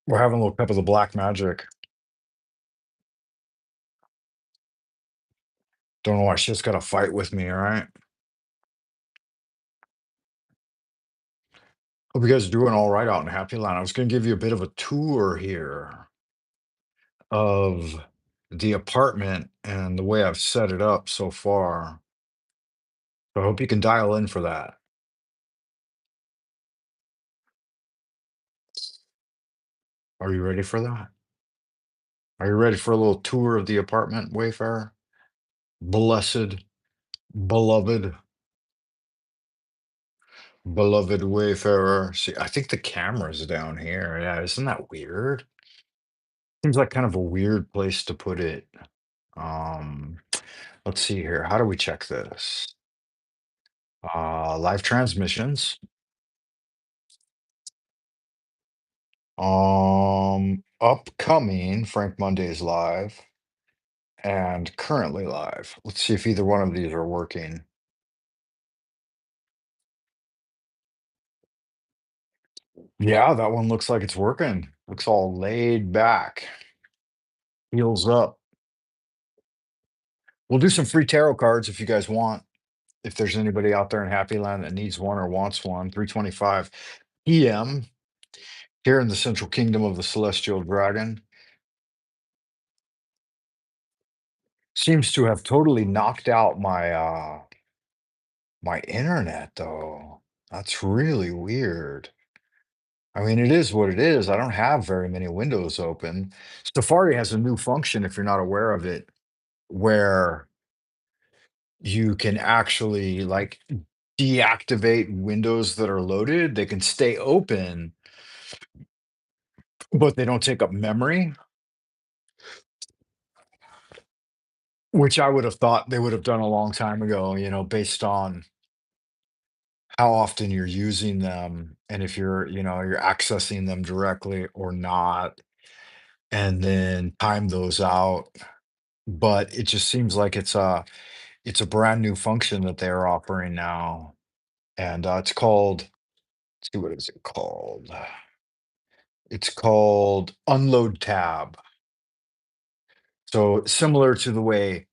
We're having a little cup of the black magic. Don't know why she's got to fight with me, all right? Hope you guys are doing all right out in Happy Land. I was going to give you a bit of a tour here of the apartment and the way I've set it up so far. So I hope you can dial in for that. Are you ready for that? Are you ready for a little tour of the apartment, Wayfarer? Blessed, beloved, beloved Wayfarer. See, I think the camera's down here. Yeah, isn't that weird? Seems like kind of a weird place to put it. Um, let's see here. How do we check this? Live transmissions. Upcoming Frank Monday's live and currently live. Let's see if either one of these are working. Yeah, that one looks like it's working. Looks all laid back, heels up. We'll do some free tarot cards if you guys want. If there's anybody out there in Happy Land that needs one or wants one, 3:25 p.m. here in the Central Kingdom of the Celestial Dragon. Seems to have totally knocked out my internet though. That's really weird. I mean, it is what it is. I don't have very many windows open. Safari has a new function, if you're not aware of it, where you can actually like deactivate windows that are loaded. They can stay open, but they don't take up memory, which I would have thought they would have done a long time ago, based on how often you're using them and if you're accessing them directly or not, and then time those out. But it just seems like it's a brand new function that they're offering now, and it's called. Let's see, what is it called? It's called Unload Tab. So similar to the way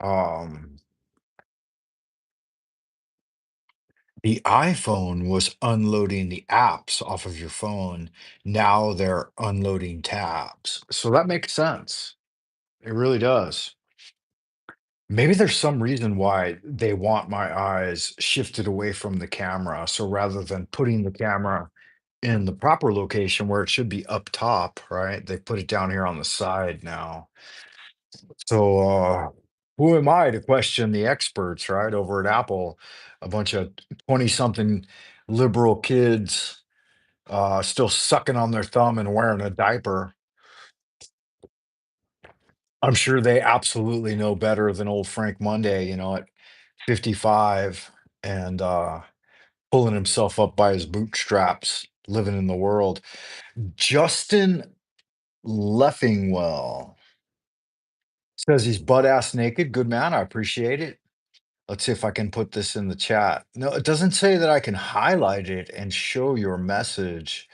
um, the iPhone was unloading the apps off of your phone. Now they're unloading tabs. So that makes sense. It really does. Maybe there's some reason why they want my eyes shifted away from the camera. So rather than putting the camera in the proper location where it should be up top, right? They put it down here on the side now. So who am I to question the experts, right? Over at Apple, a bunch of 20 something liberal kids still sucking on their thumb and wearing a diaper. I'm sure they absolutely know better than old Frank Monday, at 55 and pulling himself up by his bootstraps, living in the world. Justin Leffingwell says he's butt ass naked. Good man. I appreciate it. Let's see if I can put this in the chat. No, it doesn't say that I can highlight it and show your message.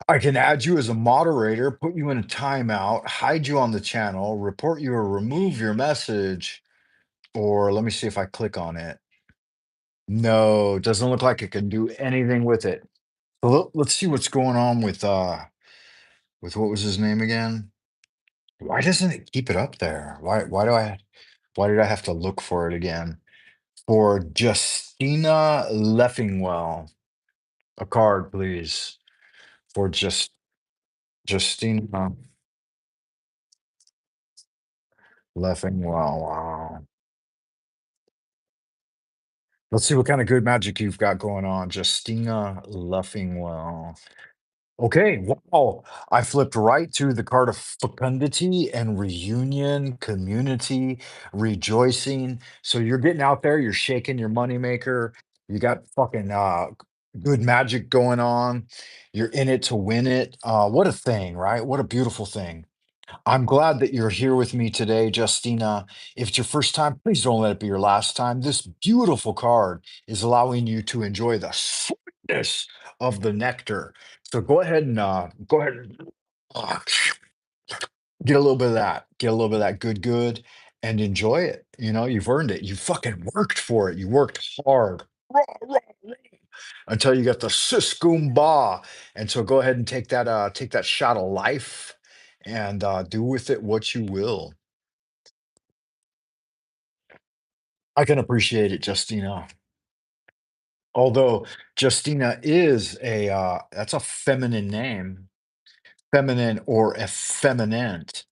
I can add you as a moderator, put you in a timeout, hide you on the channel, report you or remove your message, or let me see if I click on it. No, it doesn't look like it can do anything with it. So let's see what's going on with what was his name again? Why doesn't it keep it up there? Why did I have to look for it again? For Justina Leffingwell. A card, please. For Justina Leffingwell. Wow. Let's see what kind of good magic you've got going on. Justina Leffingwell. Okay, wow. I flipped right to the card of fecundity and reunion, community, rejoicing. So you're getting out there, you're shaking your moneymaker. You got fucking good magic going on. You're in it to win it. What a thing, right? What a beautiful thing. I'm glad that you're here with me today, Justina. If it's your first time, please don't let it be your last time. This beautiful card is allowing you to enjoy the richness of the nectar. So go ahead and uh, get a little bit of that. Get a little bit of that good, and enjoy it. You know, you've earned it. You fucking worked for it. You worked hard. Rah, rah, rah, until you get the siskumba. And so go ahead and take that shot of life and do with it what you will. I can appreciate it, Justina. Although Justina is a that's a feminine name, feminine or effeminate.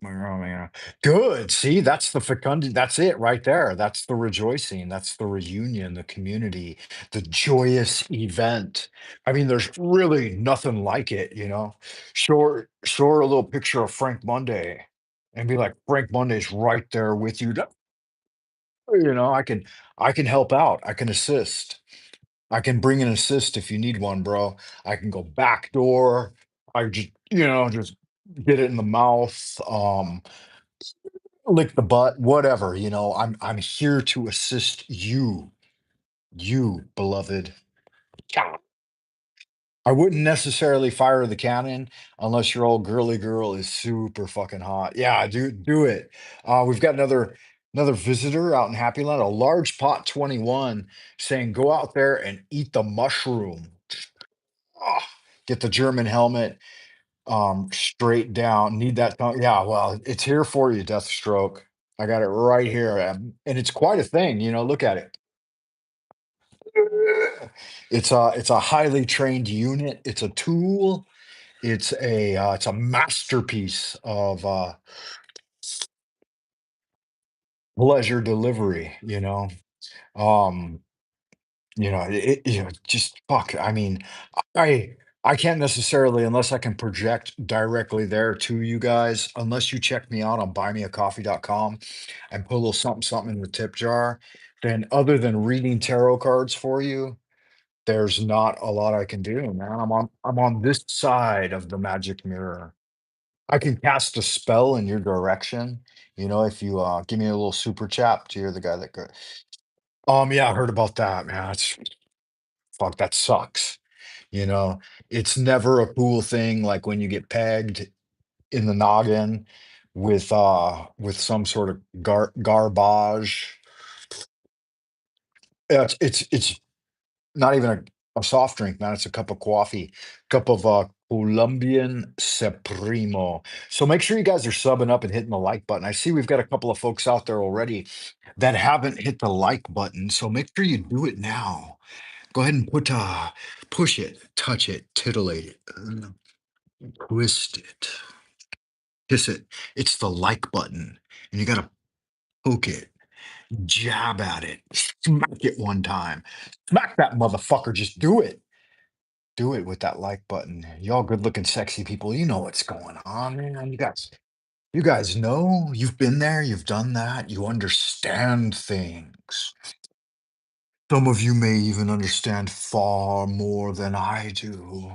Oh, yeah. Good. See, that's the fecundity. That's it right there. That's the rejoicing. That's the reunion, the community, the joyous event. I mean, there's really nothing like it, you know. Show her a little picture of Frank Monday and be like, Frank Monday's right there with you. You know, I can help out. I can assist. I can bring an assist if you need one, bro. I can go back door. I just, just get it in the mouth. Lick the butt, whatever, I'm here to assist you, beloved. Yeah. I wouldn't necessarily fire the cannon unless your old girly girl is super fucking hot. Yeah, do it. We've got another visitor out in Happy Land, a large pot 21 saying go out there and eat the mushroom. Ah, get the German helmet straight down. Need that yeah, well, it's here for you, Deathstroke. I got it right here, and it's quite a thing, look at it. It's a highly trained unit. It's a tool. It's a masterpiece of pleasure delivery. Um, just fuck. I mean, I I can't necessarily unless I can project directly there to you guys, unless you check me out on buymeacoffee.com and put a little something something in the tip jar. Then other than reading tarot cards for you, there's not a lot I can do, man. I'm on this side of the magic mirror. I can cast a spell in your direction, if you give me a little super chat to you're the guy that go. Yeah, I heard about that, man. It's fuck, that sucks. You know, it's never a cool thing like when you get pegged in the noggin with some sort of garbage. Yeah, it's not even a soft drink, man. It's a cup of coffee, cup of Colombian Supremo. So make sure you guys are subbing up and hitting the like button. I see we've got a couple of folks out there already that haven't hit the like button. So make sure you do it now. Go ahead and push it, touch it, titillate it, twist it, kiss it. It's the like button, and you gotta poke it, jab at it, smack it one time, smack that motherfucker. Just do it. Do it with that like button. Y'all good looking, sexy people. You know what's going on, man. You guys know. You've been there. You've done that. You understand things. Some of you may even understand far more than I do.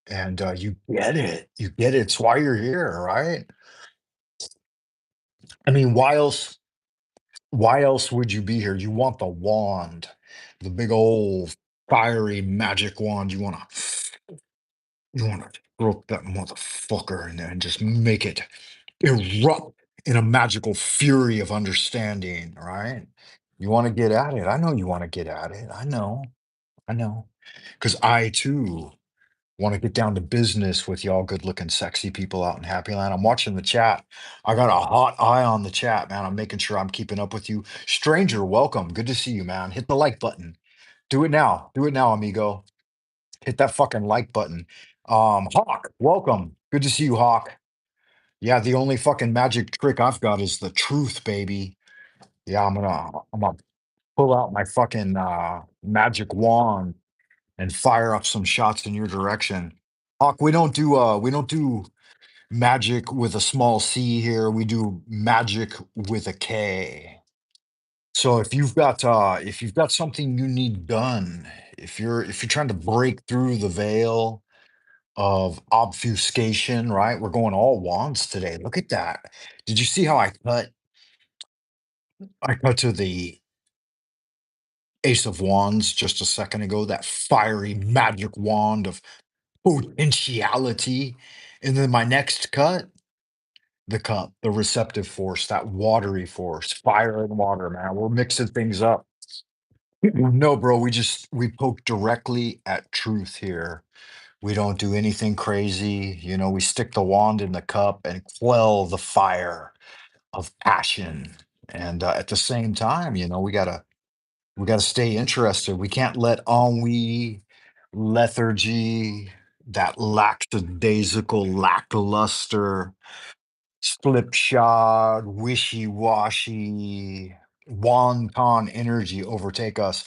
And you get it. You get it. It's why you're here, right? I mean, why else would you be here? You want the wand, the big old fiery magic wand. You wanna stroke that motherfucker and then just make it erupt in a magical fury of understanding, right? You wanna get at it. I know you wanna get at it. I know. Because I too want to get down to business with y'all good looking sexy people out in Happy Land. I'm watching the chat. I got a hot eye on the chat, man. I'm making sure I'm keeping up with you. Stranger, welcome. Good to see you, man. Hit the like button. Do it now. Do it now, amigo. Hit that fucking like button. Hawk, welcome. Good to see you, Hawk. Yeah, the only fucking magic trick I've got is the truth, baby. Yeah, I'm gonna pull out my fucking magic wand and fire up some shots in your direction. Hawk, we don't do magic with a small c here. We do magic with a K. So if you've got something you need done, if you're trying to break through the veil of obfuscation, right? We're going all wands today. Look at that. Did you see how I cut to the Ace of Wands just a second ago, that fiery magic wand of potentiality. And then my next cut, the cup, the receptive force, that watery force, fire and water, man. We're mixing things up. No, bro, we poke directly at truth here. We don't do anything crazy. We stick the wand in the cup and quell the fire of passion. And at the same time, we gotta stay interested. We can't let ennui, lethargy, that lackadaisical, lackluster, slipshod, wishy-washy, wanton energy overtake us.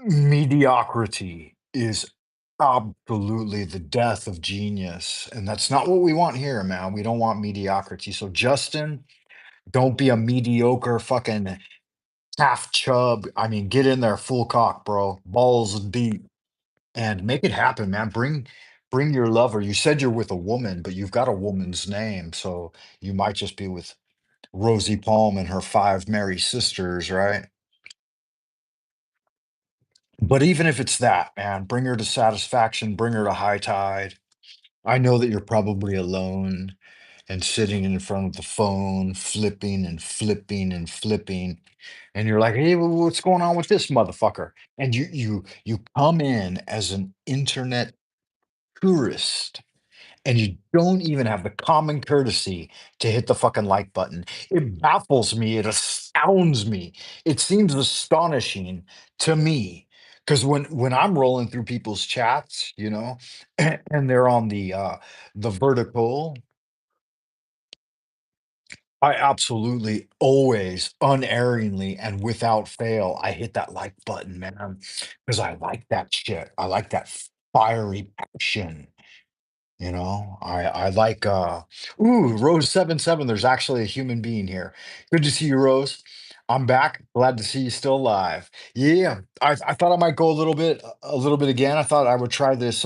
Mediocrity is absolutely the death of genius, and that's not what we want here, man. We don't want mediocrity. So, Justin, don't be a mediocre fucking half chub. I mean, get in there full cock, bro. Balls deep and make it happen, man. Bring your lover. You said you're with a woman, but you've got a woman's name, so you might just be with Rosie Palm and her five merry sisters, right? But even if it's that, man, bring her to satisfaction, bring her to high tide. I know that you're probably alone and sitting in front of the phone, flipping and flipping and flipping, and you're like, "Hey, what's going on with this motherfucker?" And you come in as an internet tourist and you don't even have the common courtesy to hit the fucking like button. It baffles me. It astounds me. It seems astonishing to me because when I'm rolling through people's chats, and they're on the vertical, I absolutely always unerringly and without fail, I hit that like button, man, because I like that shit. I like that fiery passion. I like Rose 77. There's actually a human being here. Good to see you, Rose. I'm back. Glad to see you still alive. Yeah, I thought I might go a little bit again. I thought I would try this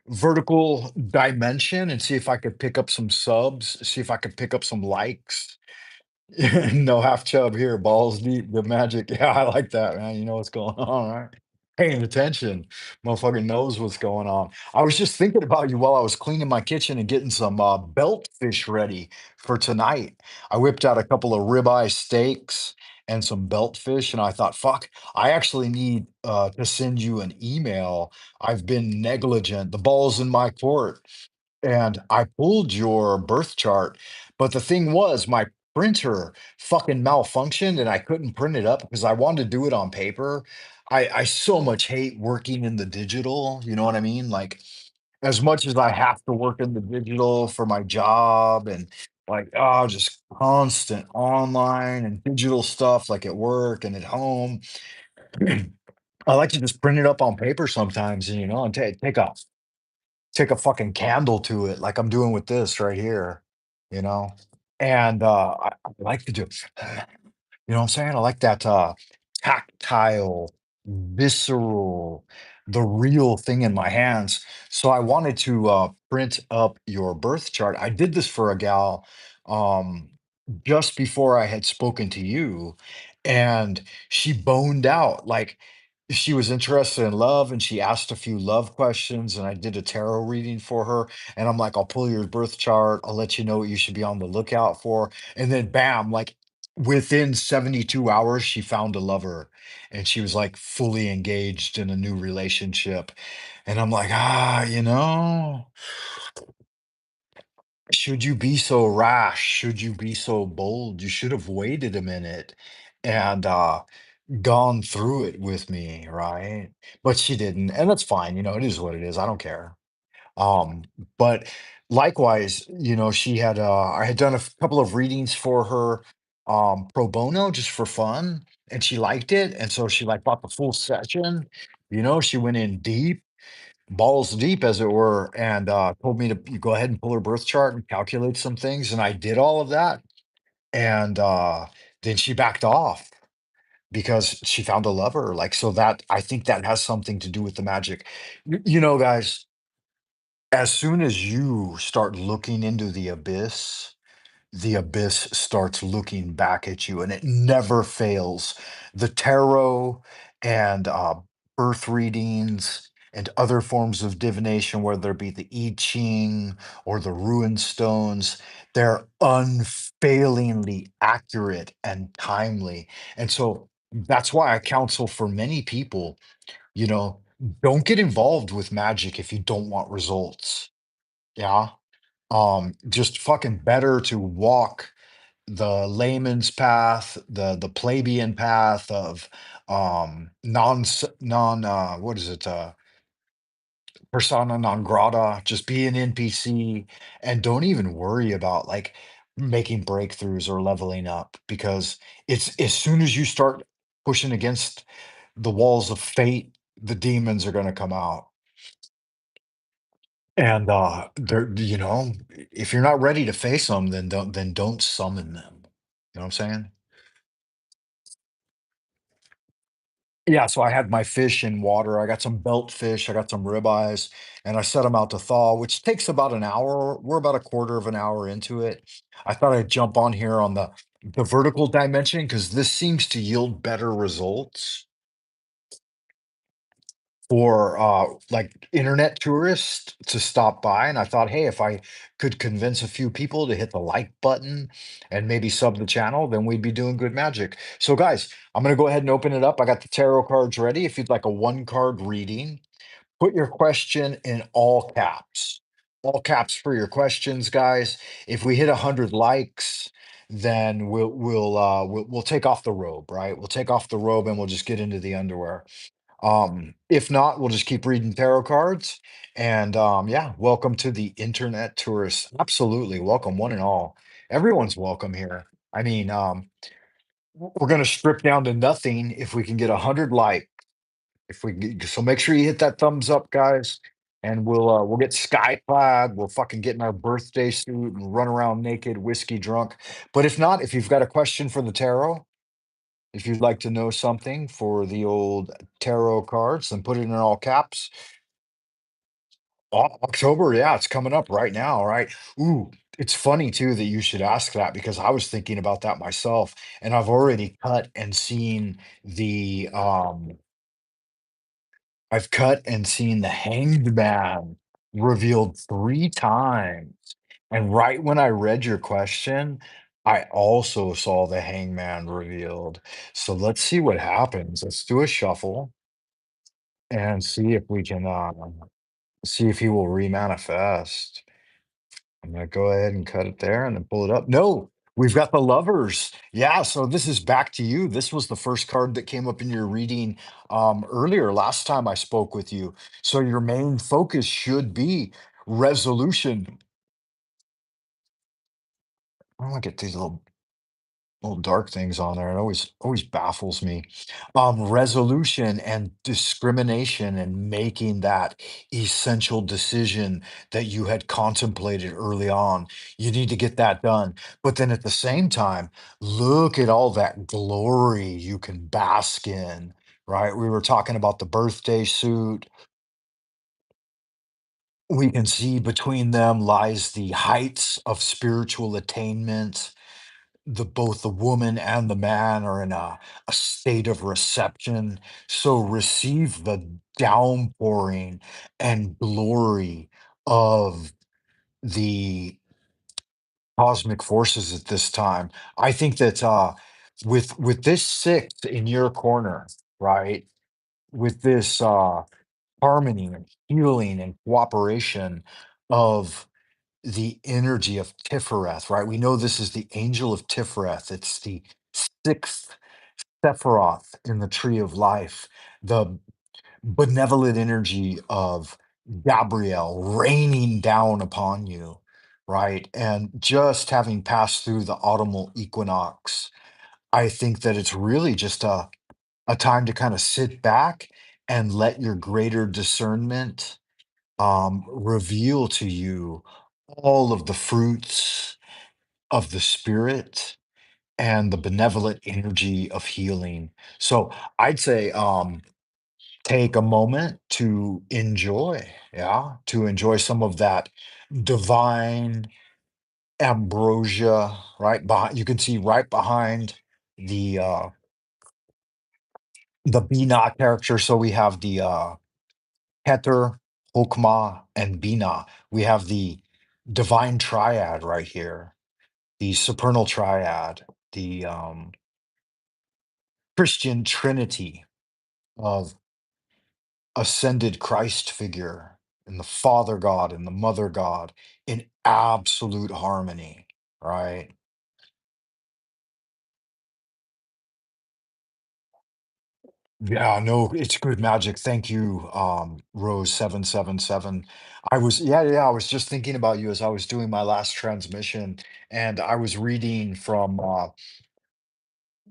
vertical dimension and see if I could pick up some subs, see if I could pick up some likes. No half chub here, balls deep, the magic. Yeah, I like that, man. You know what's going on, right? Paying attention. Motherfucker knows what's going on. I was just thinking about you while I was cleaning my kitchen and getting some belt fish ready for tonight. I whipped out a couple of ribeye steaks and some belt fish, and I thought, fuck, I actually need to send you an email. I've been negligent. The ball's in my court. And I pulled your birth chart, but the thing was my printer fucking malfunctioned and I couldn't print it up because I wanted to do it on paper. I so much hate working in the digital, you know what I mean? Like as much as I have to work in the digital for my job and like just constant online and digital stuff like at work and at home. I like to just print it up on paper sometimes and and take a fucking candle to it like I'm doing with this right here, you know? And, I like to do you know what I'm saying? I like that, tactile, visceral, the real thing in my hands. So I wanted to, print up your birth chart. I did this for a gal, um, just before I had spoken to you, and she boned out. Like, she was interested in love, and she asked a few love questions, and I did a tarot reading for her, and I'm like, "I'll pull your birth chart. I'll let you know what you should be on the lookout for." And then bam, like within 72 hours, she found a lover and she was like fully engaged in a new relationship. And I'm like, should you be so rash? Should you be so bold? You should have waited a minute and gone through it with me, right? But she didn't. And that's fine. It is what it is. I don't care. Um, but likewise, I had done a couple of readings for her pro bono just for fun, and she liked it. And so she like bought the full session. She went in deep, balls deep, as it were, and told me to go ahead and pull her birth chart and calculate some things. And I did all of that. And then she backed off because she found a lover. Like, so that I think that has something to do with the magic. Guys, as soon as you start looking into the abyss, the abyss starts looking back at you, and it never fails. The tarot and birth readings and other forms of divination, whether it be the I Ching or the rune stones, they're unfailingly accurate and timely. And so that's why I counsel for many people, you know, don't get involved with magic if you don't want results. Yeah. Just fucking better to walk the layman's path, the plebeian path of what is it, persona non grata, just be an NPC and don't even worry about like making breakthroughs or leveling up, because it's as soon as you start pushing against the walls of fate, the demons are going to come out. And they're, if you're not ready to face them, then don't summon them. You know what I'm saying? Yeah, so I had my fish in water. I got some belt fish, I got some ribeyes, and I set them out to thaw, which takes about an hour. We're about a quarter of an hour into it. I thought I'd jump on here on the vertical dimension because this seems to yield better results for like internet tourists to stop by. And I thought, hey, if I could convince a few people to hit the like button and maybe sub the channel, then we'd be doing good magic. So, guys, I'm going to go ahead and open it up. I got the tarot cards ready. If you'd like a one card reading, put your question in all caps for your questions, guys. If we hit 100 likes, then we'll take off the robe, right? We'll take off the robe and we'll just get into the underwear. If not, we'll just keep reading tarot cards. And yeah, welcome to the internet tourists. Absolutely. Welcome, one and all. Everyone's welcome here. I mean, we're going to strip down to nothing if we can get 100 likes. So make sure you hit that thumbs up, guys. And we'll get sky clad. We'll fucking get in our birthday suit and run around naked, whiskey drunk. But if not, if you've got a question for the tarot, if you'd like to know something for the old tarot cards, then put it in all caps. October, yeah, it's coming up right now, right? Ooh, it's funny too that you should ask that because I was thinking about that myself, and I've cut and seen the Hanged Man revealed 3 times. And right when I read your question, I also saw the Hangman revealed. So let's see what happens. Let's do a shuffle and see if we can see if he will remanifest. I'm gonna go ahead and cut it there and then pull it up. No, we've got the lovers. Yeah, so this is back to you. This was the first card that came up in your reading earlier last time I spoke with you. So your main focus should be resolution. I want to get these little dark things on there. It always baffles me. Resolution and discrimination and making that essential decision that you had contemplated early on. You need to get that done. But then at the same time, look at all that glory you can bask in, right? We were talking about the birthday suit. We can see between them lies the heights of spiritual attainment. Both the woman and the man are in a state of reception. So receive the downpouring and glory of the cosmic forces at this time. I think that with this six in your corner, right? With this harmony and healing and cooperation of the energy of Tifereth, right? We know this is the angel of Tifereth. It's the sixth Sephiroth in the tree of life, the benevolent energy of Gabriel raining down upon you, right? And just having passed through the autumnal equinox, I think that it's really just a time to kind of sit back and let your greater discernment reveal to you all of the fruits of the spirit and the benevolent energy of healing. So I'd say take a moment to enjoy, yeah, to enjoy some of that divine ambrosia, right behind. You can see right behind the Bina character. So we have the Keter, Hokmah, and Bina. We have the divine triad right here, the supernal triad, the Christian trinity of ascended Christ figure and the Father God and the Mother God in absolute harmony, right? Yeah, no, it's good magic. Thank you, Rose 777. I was just thinking about you as I was doing my last transmission, and I was reading from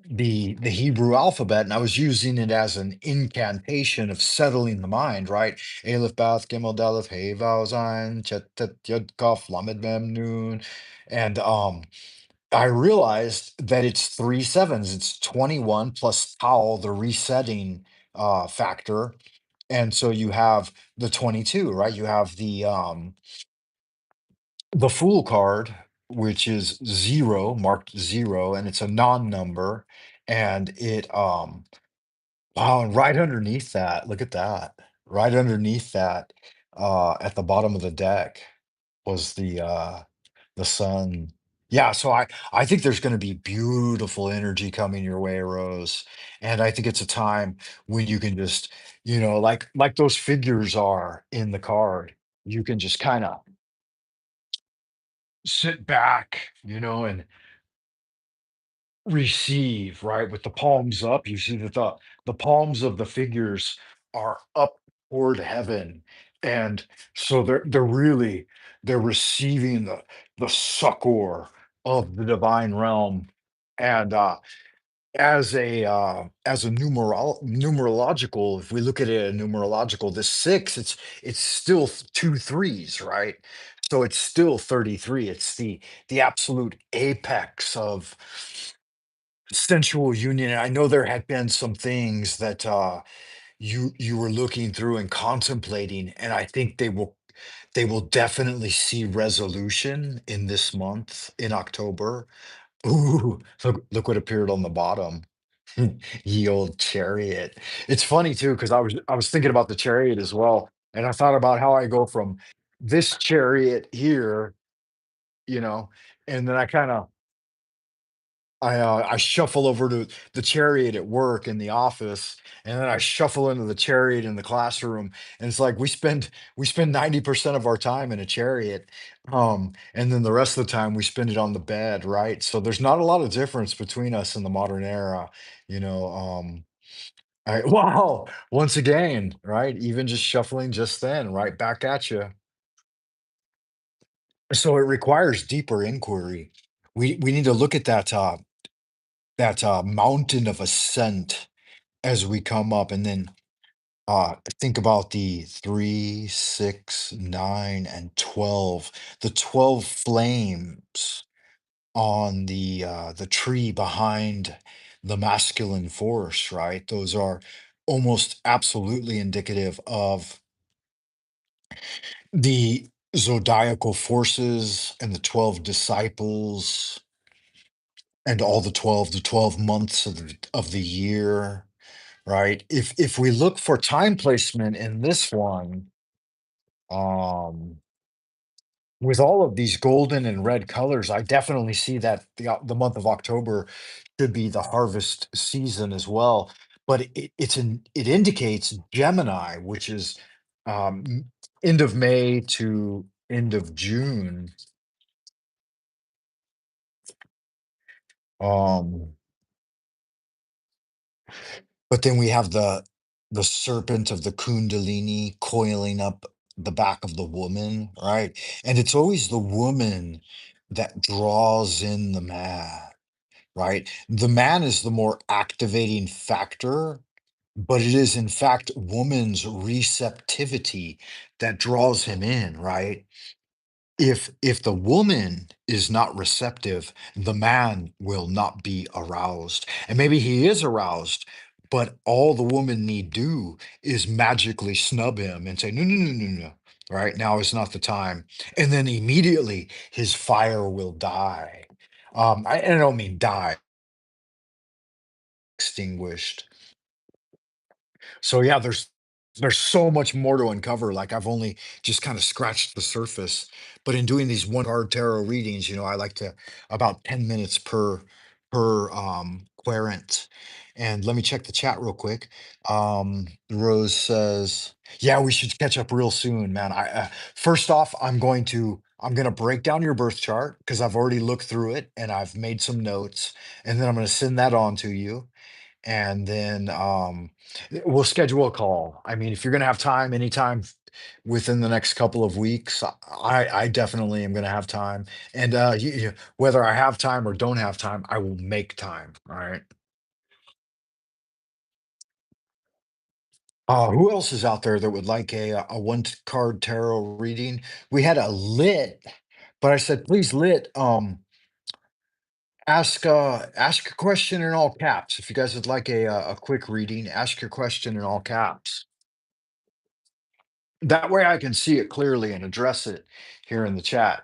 the Hebrew alphabet, and I was using it as an incantation of settling the mind, right? Aleph, Bath, Gimel, Daleth, Hey, Vav, Zayin, Chet, Tet, Yod, Kaf, Lamed, Mem, Nun, and I realized that it's three sevens. It's 21 plus tau, the resetting factor. And so you have the 22, right? You have the Fool card, which is zero, marked zero, and it's a non-number. And wow, and right underneath that, look at that. Right underneath that, at the bottom of the deck was the sun. Yeah, so I think there's gonna be beautiful energy coming your way, Rose. And I think it's a time when you can just, like those figures are in the card, you can just kind of sit back, and receive, right? With the palms up, you see that the palms of the figures are up toward heaven. And so they're receiving the succor of the divine realm. And as a numerological, if we look at it a numerological, the six, it's still two threes, right? So it's still 33. It's the absolute apex of sensual union. And I know there had been some things that you were looking through and contemplating, and I think they will definitely see resolution in this month in October. Ooh, look what appeared on the bottom. Ye old chariot. It's funny too, because I was thinking about the chariot as well, and I thought about how I go from this chariot here, you know, and then I shuffle over to the chariot at work in the office, and then I shuffle into the chariot in the classroom. And it's like we spend 90% of our time in a chariot, and then the rest of the time we spend it on the bed, right? So there's not a lot of difference between us in the modern era, you know. Wow, once again, right? Even just shuffling just then, right back at you. So it requires deeper inquiry. We need to look at that mountain of ascent as we come up, and then think about the 3, 6, 9, and 12, the 12 flames on the tree behind the masculine force, right? Those are almost absolutely indicative of the zodiacal forces and the 12 disciples and all the 12 months of the year, right? If we look for time placement in this one, um, with all of these golden and red colors, I definitely see that the month of October should be the harvest season as well. But it indicates Gemini, which is end of May to end of June. Um, But then we have the serpent of the Kundalini coiling up the back of the woman, right? And it's always the woman that draws in the man, right? The man is the more activating factor, but it is in fact woman's receptivity that draws him in, right? If the woman is not receptive, the man will not be aroused. And maybe he is aroused, but all the woman need do is magically snub him and say, "No, no, no, no, no. Right now is not the time." And then immediately his fire will die. I don't mean die, extinguished. So yeah, there's so much more to uncover. Like I've only just kind of scratched the surface. But in doing these one card tarot readings, I like to about 10 minutes per querent. And let me check the chat real quick. Rose says, "Yeah, we should catch up real soon, man. First off, I'm going to break down your birth chart because I've already looked through it and I've made some notes, and then I'm going to send that on to you, and then we'll schedule a call. I mean, if you're going to have time anytime within the next couple of weeks, I definitely am going to have time. And whether I have time or don't have time, I will make time. All right. Who else is out there that would like a one card tarot reading? We had a lit, but I said, please lit. Ask a question in all caps. If you guys would like a quick reading, ask your question in all caps. That way I can see it clearly and address it here in the chat.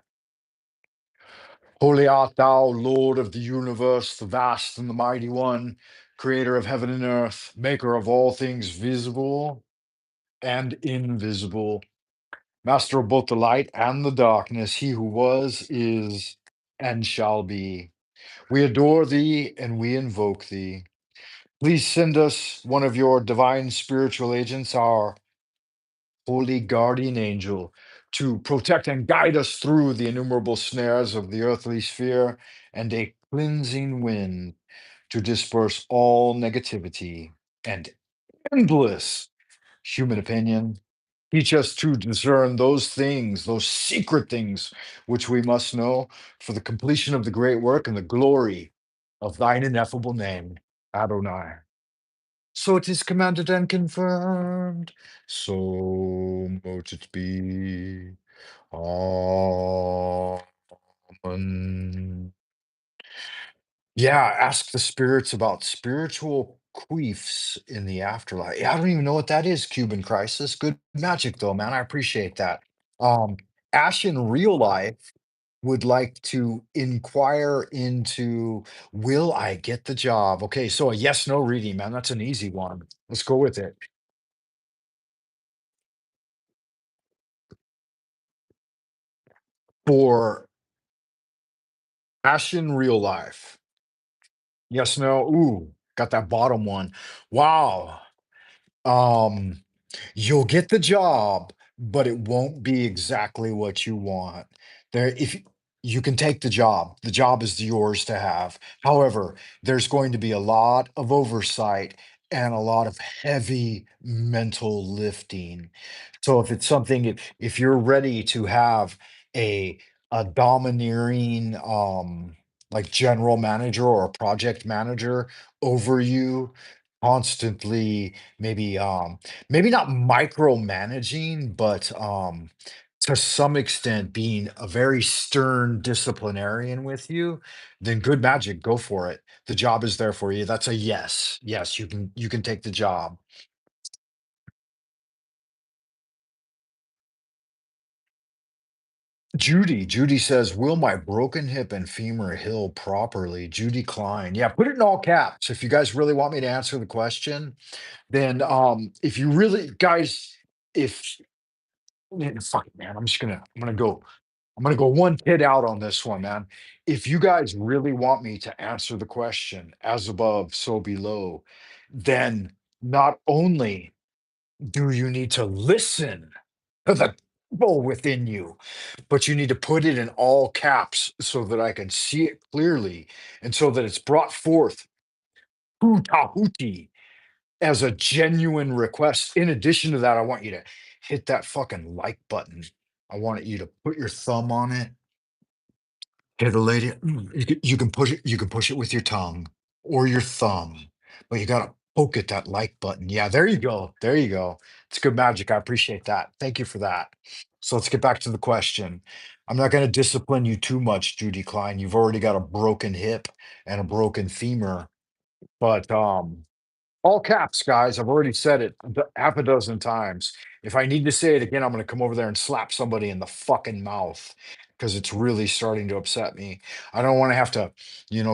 Holy art thou, Lord of the universe, the vast and the mighty one, creator of heaven and earth, maker of all things visible and invisible, master of both the light and the darkness, he who was, is, and shall be. We adore thee and we invoke thee. Please send us one of your divine spiritual agents, our holy guardian angel, to protect and guide us through the innumerable snares of the earthly sphere, and a cleansing wind to disperse all negativity and endless human opinion. Teach us to discern those things, those secret things which we must know for the completion of the great work and the glory of thine ineffable name, Adonai. So it is commanded and confirmed. So mote it be. Amen. Yeah, ask the spirits about spiritual queefs in the afterlife. Yeah, I don't even know what that is, Cuban Crisis. Good magic though, man. I appreciate that. Um, Ash in real life would like to inquire into, will I get the job? Okay, so a yes no reading, man. That's an easy one. Let's go with it. For Ash in real life. Yes, no. Ooh, got that bottom one. Wow. Um, you'll get the job, but it won't be exactly what you want. If you can take the job is yours to have. However, there's going to be a lot of oversight and a lot of heavy mental lifting. So if it's something, if you're ready to have a a domineering like general manager or a project manager over you, constantly, maybe not micromanaging, but to some extent being a very stern disciplinarian with you, then good magic, go for it. The job is there for you. That's a yes. Yes, you can take the job. Judy says, "Will my broken hip and femur heal properly?" Judy Klein. Yeah, put it in all caps. If you guys really want me to answer the question, then if you really guys, if fuck it, man, I'm gonna go one hit out on this one, man. If you guys really want me to answer the question, as above, so below, then not only do you need to listen to the devil within you, but you need to put it in all caps so that I can see it clearly and so that it's brought forth hu tahuti as a genuine request. In addition to that, I want you to hit that fucking like button. I want you to put your thumb on it. Hey, the lady, you can push it. You can push it with your tongue or your thumb, but you gotta poke at that like button. Yeah, there you go. There you go. It's good magic. I appreciate that. Thank you for that. So let's get back to the question. I'm not going to discipline you too much, Judy Klein. You've already got a broken hip and a broken femur, but All caps, guys. I've already said it half a dozen times. If I need to say it again, I'm going to come over there and slap somebody in the fucking mouth because it's really starting to upset me. I don't want to have to,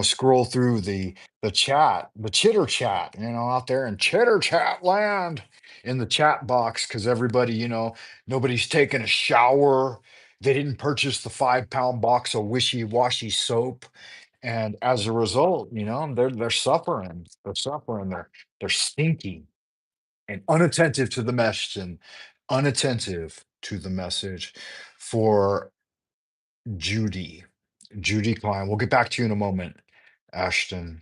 scroll through the chat, the chitter chat, out there in chitter chat land in the chat box because everybody, nobody's taking a shower. They didn't purchase the 5 pound box of wishy-washy soap. And as a result, they're suffering. They're suffering. They're stinky and unattentive to the message and unattentive to the message for Judy. Judy Klein. We'll get back to you in a moment, Ashton.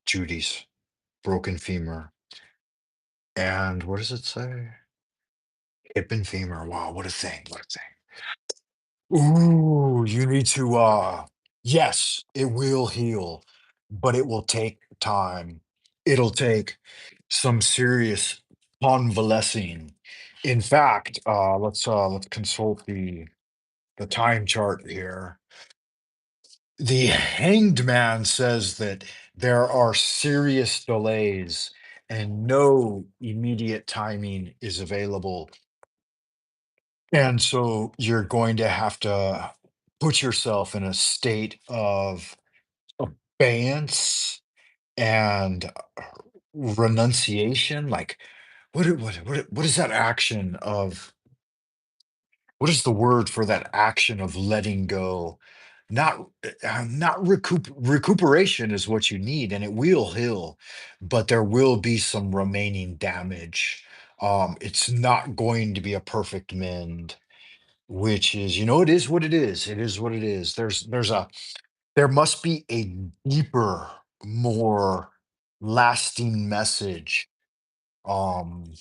Judy's broken femur. And what does it say? Hip and femur. Wow, what a thing. What a thing. Ooh, you need to yes, it will heal, but it will take time. It'll take some serious convalescing. In fact, let's consult the time chart here. The hanged man says that there are serious delays and no immediate timing is available. And so you're going to have to put yourself in a state of abeyance and renunciation. Like, what is that action of? What is the word for that action of letting go? Not recuperation is what you need, and it will heal, but there will be some remaining damage. It's not going to be a perfect mend. Which is, it is what it is. It is what it is. There must be a deeper, more lasting message. Um,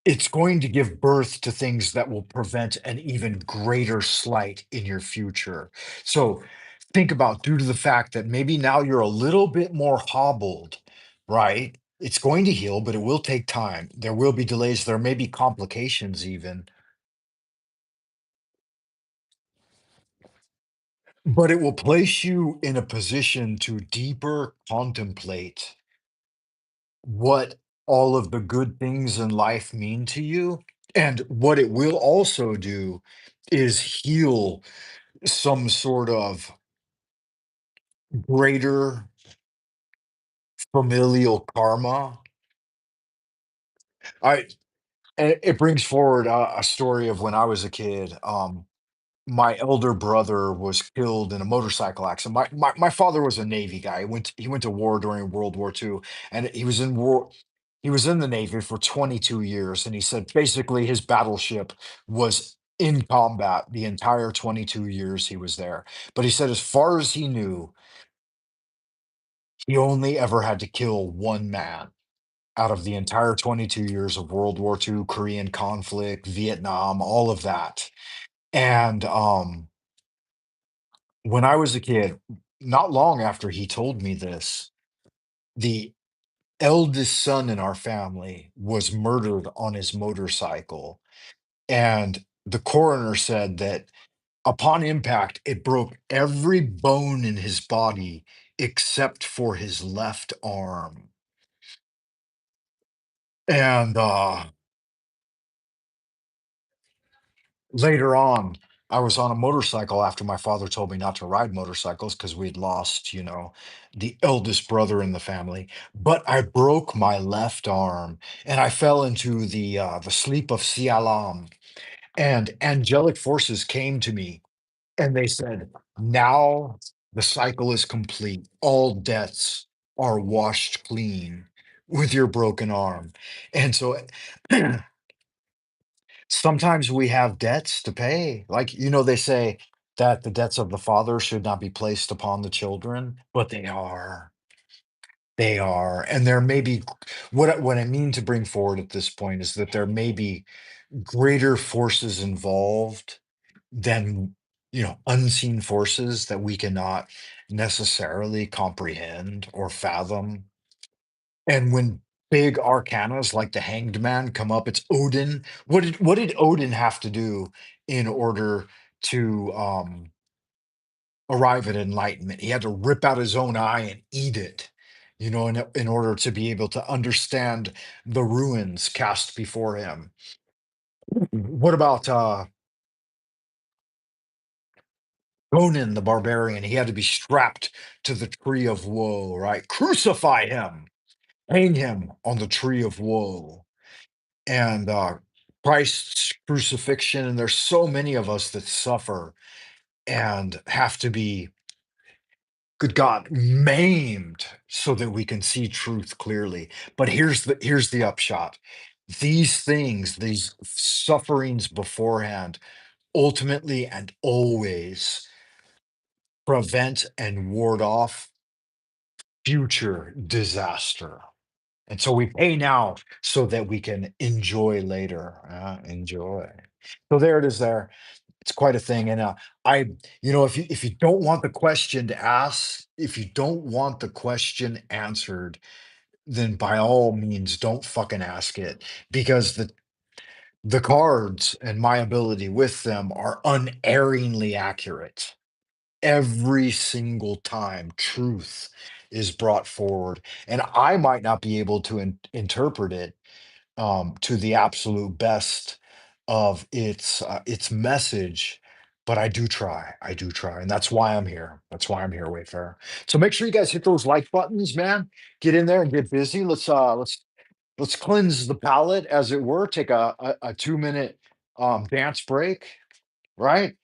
it's going to give birth to things that will prevent an even greater slight in your future. So think about due to the fact that maybe now you're a little bit more hobbled, right? It's going to heal, but it will take time. There will be delays. There may be complications even. But it will place you in a position to deeper contemplate what all of the good things in life mean to you. And what it will also do is heal some sort of greater familial karma. I it brings forward a story of when I was a kid. My elder brother was killed in a motorcycle accident. My father was a Navy guy. He went to war during World War II, and he was in war. He was in the Navy for 22 years, and he said basically his battleship was in combat the entire 22 years he was there. But he said as far as he knew, he only ever had to kill one man out of the entire 22 years of World War II, Korean conflict, Vietnam, all of that. And when I was a kid, not long after he told me this, the eldest son in our family was murdered on his motorcycle. And the coroner said that upon impact, it broke every bone in his body except for his left arm. And later on, I was on a motorcycle after my father told me not to ride motorcycles because we'd lost, the eldest brother in the family. But I broke my left arm and I fell into the sleep of Sialam. And angelic forces came to me and they said, now the cycle is complete. All debts are washed clean with your broken arm. And so sometimes we have debts to pay. Like, they say that the debts of the father should not be placed upon the children, but they are. They are. And there may be what I mean to bring forward at this point is that there may be greater forces involved than, unseen forces that we cannot necessarily comprehend or fathom. And when big arcanas like the Hanged Man come up, it's Odin. What did Odin have to do in order to arrive at enlightenment. He had to rip out his own eye and eat it, in order to be able to understand the ruins cast before him. What about Conan the Barbarian? He had to be strapped to the tree of woe, right? Crucify him, hang him on the tree of woe. And Christ's crucifixion, and there's so many of us that suffer and have to be, good God, maimed so that we can see truth clearly. But here's the upshot. These things, these sufferings beforehand, ultimately and always prevent and ward off future disaster. And so we pay now so that we can enjoy later. Enjoy. So there it is there. It's quite a thing. And if you don't want the question to ask, if you don't want the question answered, then by all means don't fucking ask it, because the cards and my ability with them are unerringly accurate. Every single time truth is brought forward, and I might not be able to interpret it to the absolute best of its message, but I do try. I do try, and that's why I'm here. That's why I'm here, Wayfarer. So make sure you guys hit those like buttons, man. Get in there and get busy. Let's cleanse the palate, as it were. Take a 2 minute dance break, right?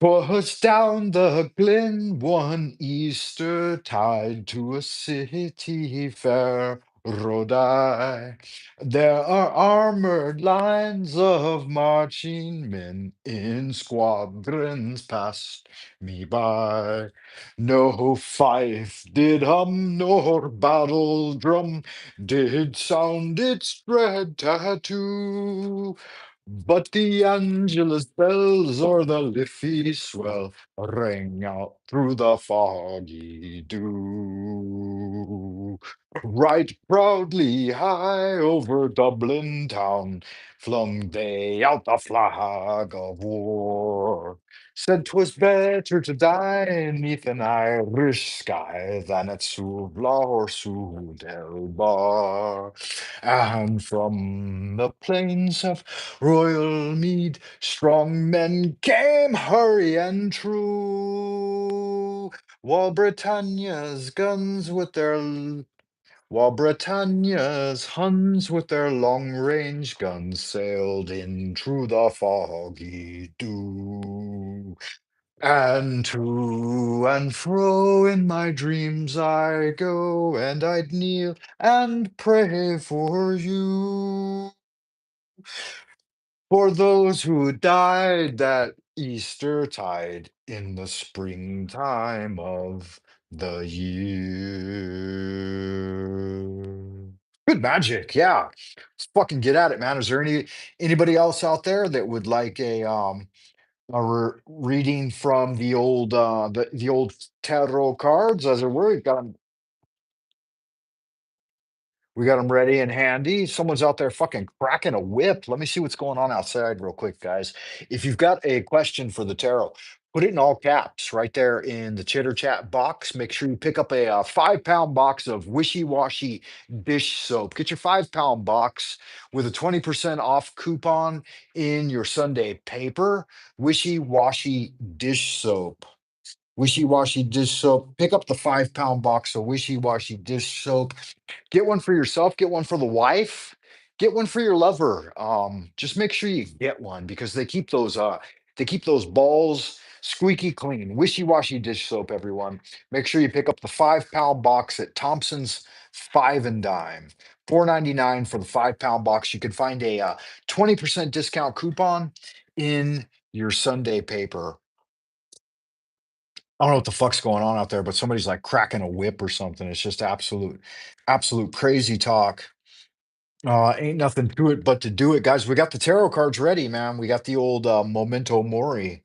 'Twas down the glen one Easter tide to a city fair rode I. There are armored lines of marching men in squadrons past me by. No fife did hum, nor battle drum did sound its dread tattoo. But the Angelus bells or the Liffey swell rang out through the foggy dew. Right proudly high over Dublin town flung they out the flag of war. Said 'twas better to die neath an Irish sky than at Suvla or Sudelbar. And from the plains of Royal Mead, strong men came hurrying true, while Britannia's Huns with their long-range guns sailed in through the foggy dew. And to and fro in my dreams I go, and I'd kneel and pray for you. For those who died that Easter tide in the springtime of the year. Good magic, yeah. Let's fucking get at it, man. Is there anybody else out there that would like a reading from the old tarot cards, as it were? We got them ready and handy. Someone's out there fucking cracking a whip. Let me see what's going on outside real quick, guys. If you've got a question for the tarot, put it in all caps right there in the chitter chat box. Make sure you pick up a 5 pound box of Wishy Washy dish soap. Get your 5 pound box with a 20% off coupon in your Sunday paper. Wishy Washy dish soap. Wishy Washy dish soap. Pick up the 5 pound box of Wishy Washy dish soap. Get one for yourself, get one for the wife, get one for your lover. Just make sure you get one, because they keep those balls squeaky clean. Wishy-washy dish soap, everyone. Make sure you pick up the 5 pound box at Thompson's Five and Dime. 4.99 for the 5 pound box. You can find a 20% discount coupon in your Sunday paper. I don't know what the fuck's going on out there, but somebody's like cracking a whip or something. It's just absolute crazy talk. Ain't nothing to it but to do it, guys. We got the tarot cards ready, man. We got the old Memento Mori.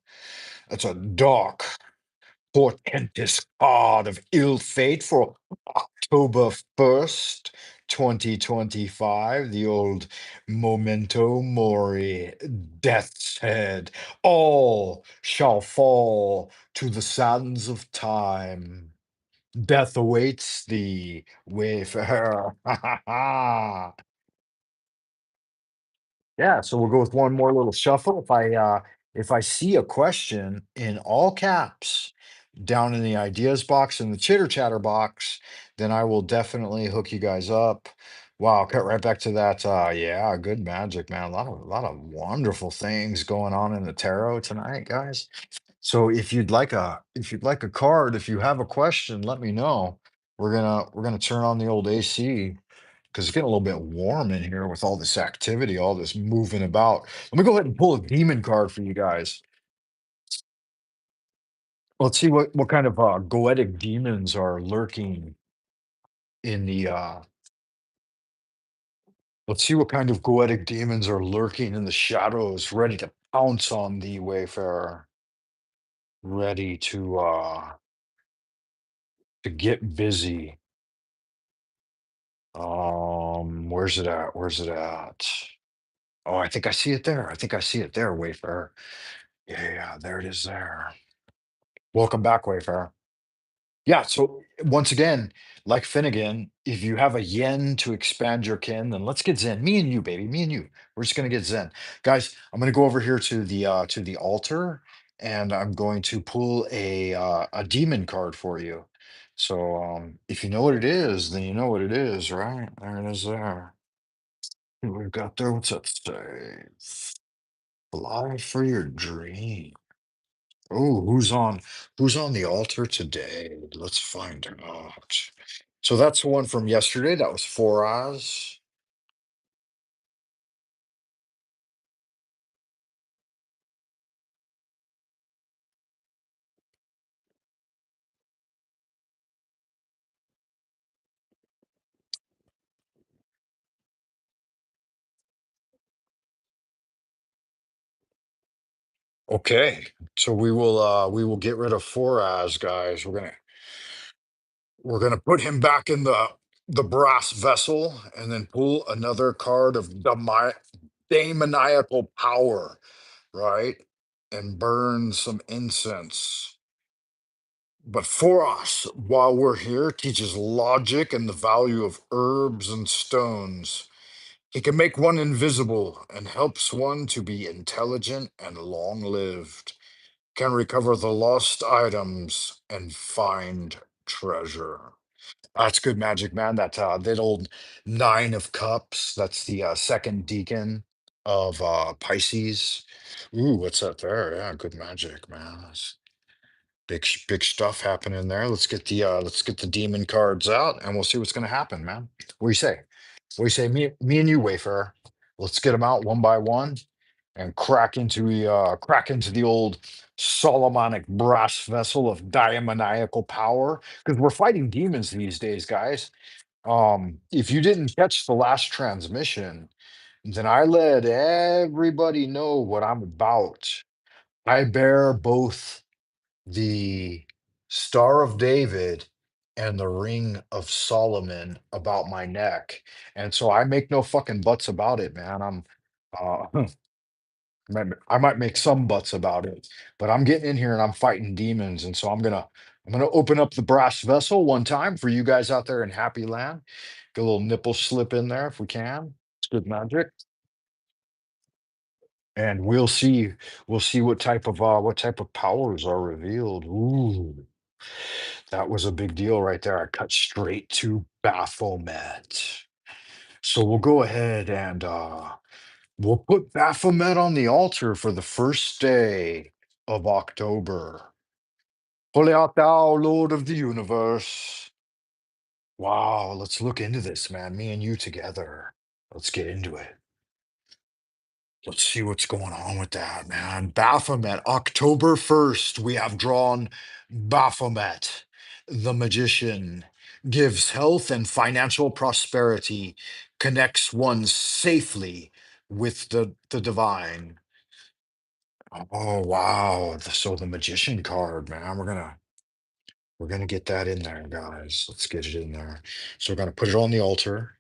That's a dark, portentous card of ill fate for October 1st, 2025, the old memento mori, death's head. All shall fall to the sands of time. Death awaits thee, wayfarer. Yeah, so we'll go with one more little shuffle. If I see a question in all caps down in the ideas box in the chitter chatter box, then I will definitely hook you guys up. Wow, cut right back to that. Yeah, good magic, man. A lot of wonderful things going on in the tarot tonight, guys. So if you'd like a card, if you have a question, let me know. We're gonna turn on the old AC because it's getting a little bit warm in here with all this activity, all this moving about. Let me go ahead and pull a demon card for you guys. Let's see what kind of goetic demons are lurking in the let's see what kind of goetic demons are lurking in the shadows, ready to pounce on the wayfarer, ready to get busy. Where's it at? Where's it at? Oh, I think I see it there. I think I see it there, Wayfarer. Yeah, yeah, there it is there. Welcome back, Wayfarer. Yeah, so once again, like Finnegan, if you have a yen to expand your kin, then let's get Zen. Me and you, baby. Me and you. We're just gonna get Zen. Guys, I'm gonna go over here to the altar and I'm going to pull a demon card for you. So if you know what it is, then you know what it is, right? There it is there. What we've got there, what's that say? Fly for your dream. Oh, who's on the altar today? Let's find out. So that's the one from yesterday. That was Four Eyes. Okay. So we will get rid of Four Eyes, guys. We're gonna put him back in the brass vessel and then pull another card of demoniacal power, right? And burn some incense. But for us, while we're here, teaches logic and the value of herbs and stones. He can make one invisible and helps one to be intelligent and long lived. Can recover the lost items and find treasure. That's good magic, man. That old Nine of Cups. That's the second deacon of Pisces. Ooh, what's that there? Yeah, good magic, man. Big stuff happening there. Let's get the demon cards out and we'll see what's gonna happen, man. What do you say? What do you say? Me and you, Wayfarer. Let's get them out one by one and crack into the old Solomonic brass vessel of diamoniacal power. Because we're fighting demons these days, guys. If you didn't catch the last transmission, then I let everybody know what I'm about. I bear both the Star of David and the Ring of Solomon about my neck. And so I make no fucking buts about it, man. I might make some buts about it, but I'm getting in here and I'm fighting demons. And so I'm gonna open up the brass vessel one time for you guys out there in Happy Land. Get a little nipple slip in there if we can. It's good magic. And we'll see what type of powers are revealed. Ooh. That was a big deal right there. I cut straight to Baphomet. So we'll go ahead and we'll put Baphomet on the altar for the first day of October. Holy art thou, Lord of the universe. Wow, let's look into this, man. Me and you together. Let's get into it. Let's see what's going on with that, man. Baphomet, October 1st, we have drawn Baphomet, the magician, gives health and financial prosperity, connects one safely with the divine. Oh, wow. So the magician card, man. We're gonna get that in there, guys. Let's get it in there. So we're gonna put it on the altar.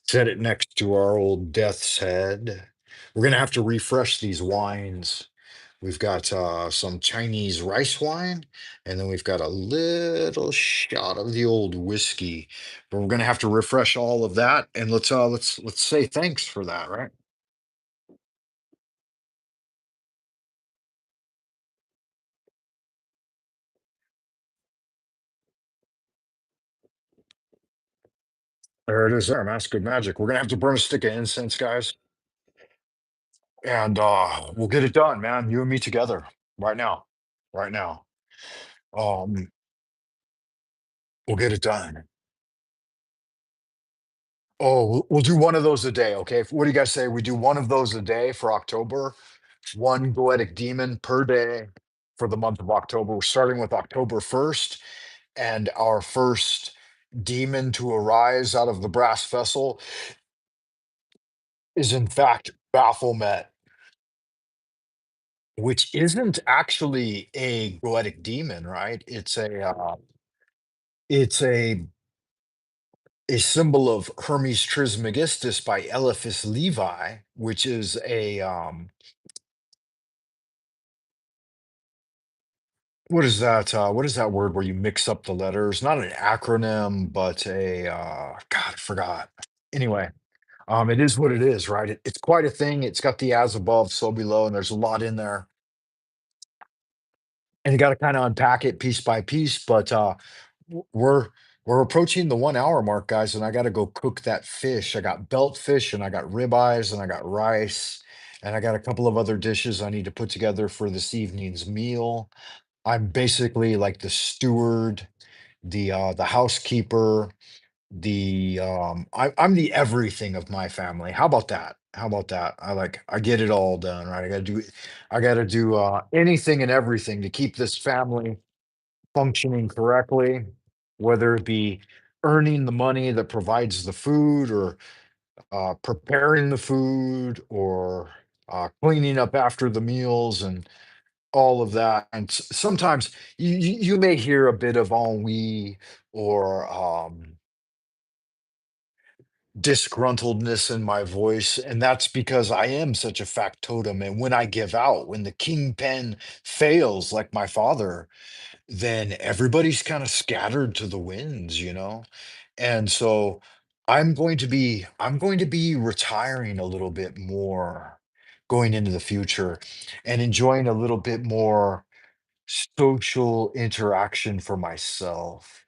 Set it next to our old death's head. We're gonna have to refresh these wines. We've got some Chinese rice wine, and then we've got a little shot of the old whiskey. But we're gonna have to refresh all of that, and let's say thanks for that, right? There it is, there, man. That's good magic. We're gonna have to burn a stick of incense, guys, and we'll get it done, man. You and me together, right now, right now. Um, we'll get it done. Oh, we'll do one of those a day, okay? What do you guys say? We do one of those a day for October, one Goetic demon per day for the month of October. We're starting with October 1st, and our first demon to arise out of the brass vessel is in fact Baphomet, which isn't actually a Goetic demon, right? It's a symbol of Hermes Trismegistus by Eliphas Levi, which is a what is that word where you mix up the letters? Not an acronym, but a God, I forgot. Anyway, it is what it is, right? It's quite a thing. It's got the as above, so below, and there's a lot in there. And you got to kind of unpack it piece by piece. But we're approaching the 1 hour mark, guys, and I got to go cook that fish. I got belt fish, and I got ribeyes, and I got rice, and I got a couple of other dishes I need to put together for this evening's meal. I'm basically like the steward, the housekeeper, I'm the everything of my family. How about that? How about that? I get it all done, right? I gotta do anything and everything to keep this family functioning correctly, whether it be earning the money that provides the food or preparing the food or cleaning up after the meals and all of that. And sometimes you may hear a bit of ennui or disgruntledness in my voice, and that's because I am such a factotum. And when I give out, when the kingpin fails, like my father, then everybody's kind of scattered to the winds, you know? And so I'm going to be retiring a little bit more going into the future and enjoying a little bit more social interaction for myself.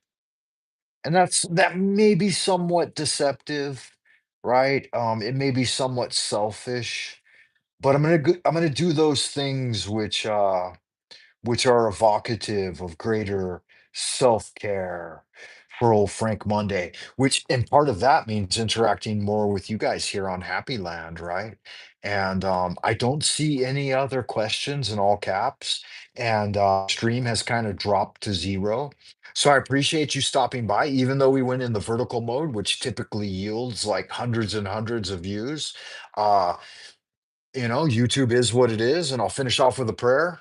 And that may be somewhat deceptive, right? It may be somewhat selfish, but I'm gonna do those things which are evocative of greater self-care for old Frank Monday, which and part of that means interacting more with you guys here on Happy Land, right? And I don't see any other questions in all caps, and stream has kind of dropped to zero. So I appreciate you stopping by, even though we went in the vertical mode, which typically yields like hundreds and hundreds of views. Uh, YouTube is what it is, and I'll finish off with a prayer.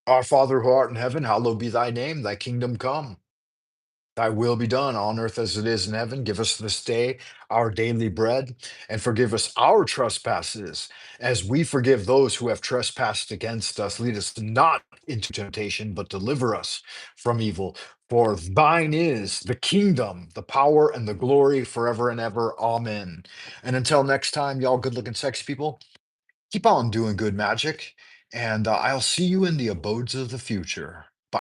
Our Father who art in heaven, hallowed be thy name, thy kingdom come. Thy will be done on earth as it is in heaven. Give us this day our daily bread, and forgive us our trespasses, as we forgive those who have trespassed against us. Lead us not into temptation, but deliver us from evil. For thine is the kingdom, the power, and the glory forever and ever. Amen. And until next time, y'all good looking, sexy people, keep on doing good magic, and I'll see you in the abodes of the future.